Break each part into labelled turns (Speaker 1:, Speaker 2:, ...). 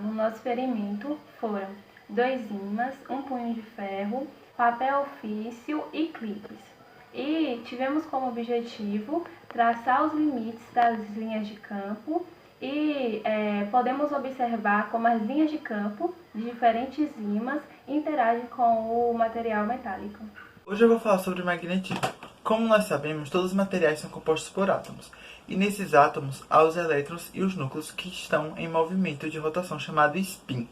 Speaker 1: No nosso experimento foram 2 ímãs, um punho de ferro, papel ofício e clipes. E tivemos como objetivo traçar os limites das linhas de campo e podemos observar como as linhas de campo de diferentes ímãs interagem com o material metálico.
Speaker 2: Hoje eu vou falar sobre o magnetismo. Como nós sabemos, todos os materiais são compostos por átomos, e nesses átomos há os elétrons e os núcleos que estão em movimento de rotação chamado spin.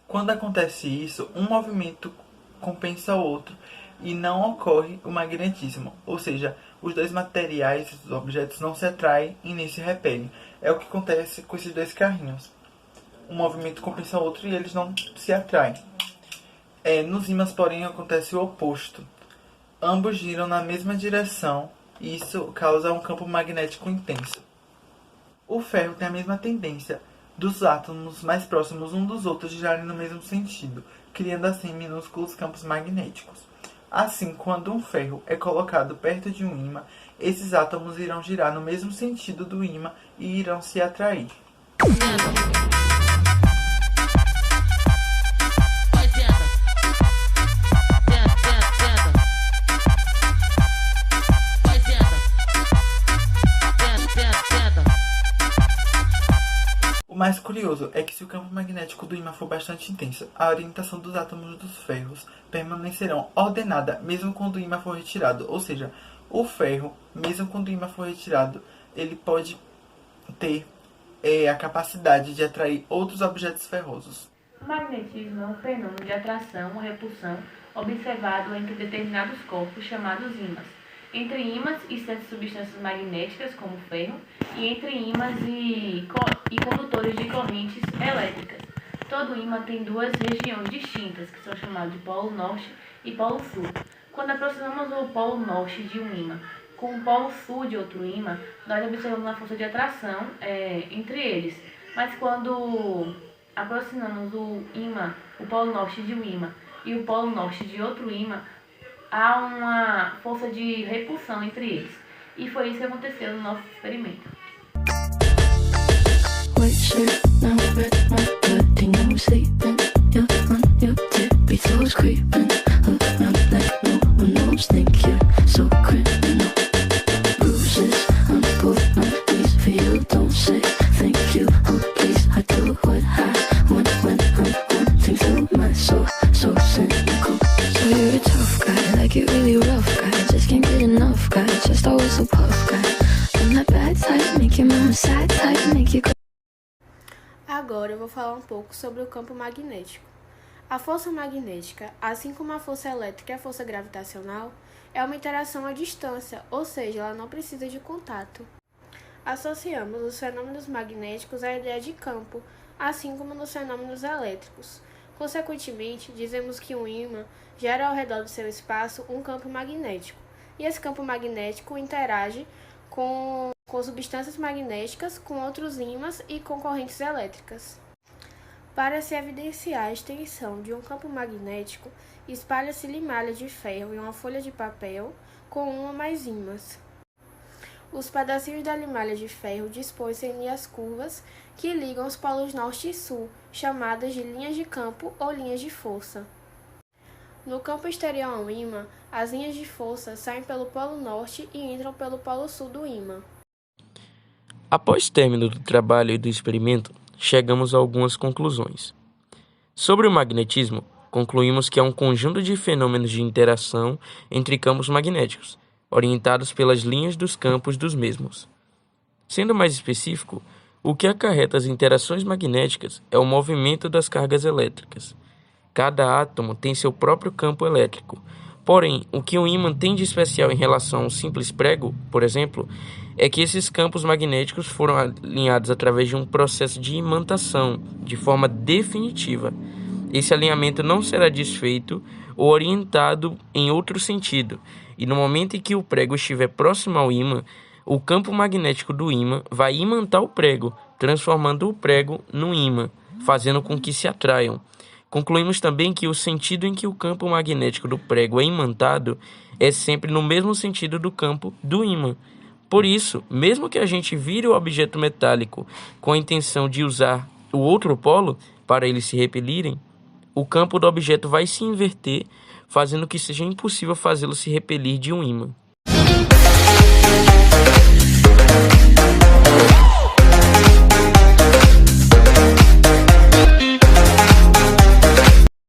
Speaker 2: Quando acontece isso, um movimento compensa o outro e não ocorre o magnetismo, ou seja, os dois materiais, os objetos não se atraem e nem se repelem. É o que acontece com esses dois carrinhos. Um movimento compensa o outro e eles não se atraem. Nos ímãs, porém, acontece o oposto. Ambos giram na mesma direção e isso causa um campo magnético intenso. O ferro tem a mesma tendência dos átomos mais próximos uns dos outros girarem no mesmo sentido, criando assim minúsculos campos magnéticos. Assim, quando um ferro é colocado perto de um ímã, esses átomos irão girar no mesmo sentido do ímã e irão se atrair. O mais curioso é que se o campo magnético do ímã for bastante intenso, a orientação dos átomos dos ferros permanecerão ordenada mesmo quando o ímã for retirado. Ou seja, o ferro, mesmo quando o ímã for retirado, ele pode ter a capacidade de atrair outros objetos ferrosos.
Speaker 1: O magnetismo é um fenômeno de atração ou repulsão observado entre determinados corpos chamados ímãs, entre ímãs e certas substâncias magnéticas, como o ferro, e entre ímãs e condutores de correntes elétricas. Todo ímã tem duas regiões distintas, que são chamadas de polo norte e polo sul. Quando aproximamos o polo norte de um ímã com o polo sul de outro ímã, nós observamos uma força de atração entre eles. Mas quando aproximamos o polo norte de um ímã e o polo norte de outro ímã, há uma força de repulsão entre eles. E foi isso que aconteceu no nosso experimento.
Speaker 3: Agora eu vou falar um pouco sobre o campo magnético. A força magnética, assim como a força elétrica e a força gravitacional, é uma interação à distância, ou seja, ela não precisa de contato. Associamos os fenômenos magnéticos à ideia de campo, assim como nos fenômenos elétricos. Consequentemente, dizemos que um ímã gera ao redor do seu espaço um campo magnético, e esse campo magnético interage com substâncias magnéticas, com outros ímãs e com correntes elétricas. Para se evidenciar a extensão de um campo magnético, espalha-se limalha de ferro em uma folha de papel com uma ou mais ímãs. Os pedacinhos da limalha de ferro dispõem-se em linhas curvas que ligam os polos norte e sul, chamadas de linhas de campo ou linhas de força. No campo exterior ao ímã, as linhas de força saem pelo polo norte e entram pelo polo sul do ímã.
Speaker 4: Após término do trabalho e do experimento, chegamos a algumas conclusões. Sobre o magnetismo, concluímos que é um conjunto de fenômenos de interação entre campos magnéticos, orientados pelas linhas dos campos dos mesmos. Sendo mais específico, o que acarreta as interações magnéticas é o movimento das cargas elétricas. Cada átomo tem seu próprio campo elétrico. Porém, o que o ímã tem de especial em relação a um simples prego, por exemplo, é que esses campos magnéticos foram alinhados através de um processo de imantação, de forma definitiva. Esse alinhamento não será desfeito ou orientado em outro sentido, e no momento em que o prego estiver próximo ao ímã, o campo magnético do ímã vai imantar o prego, transformando o prego no ímã, fazendo com que se atraiam. Concluímos também que o sentido em que o campo magnético do prego é imantado é sempre no mesmo sentido do campo do ímã. Por isso, mesmo que a gente vire o objeto metálico com a intenção de usar o outro polo para eles se repelirem, o campo do objeto vai se inverter, fazendo que seja impossível fazê-lo se repelir de um ímã.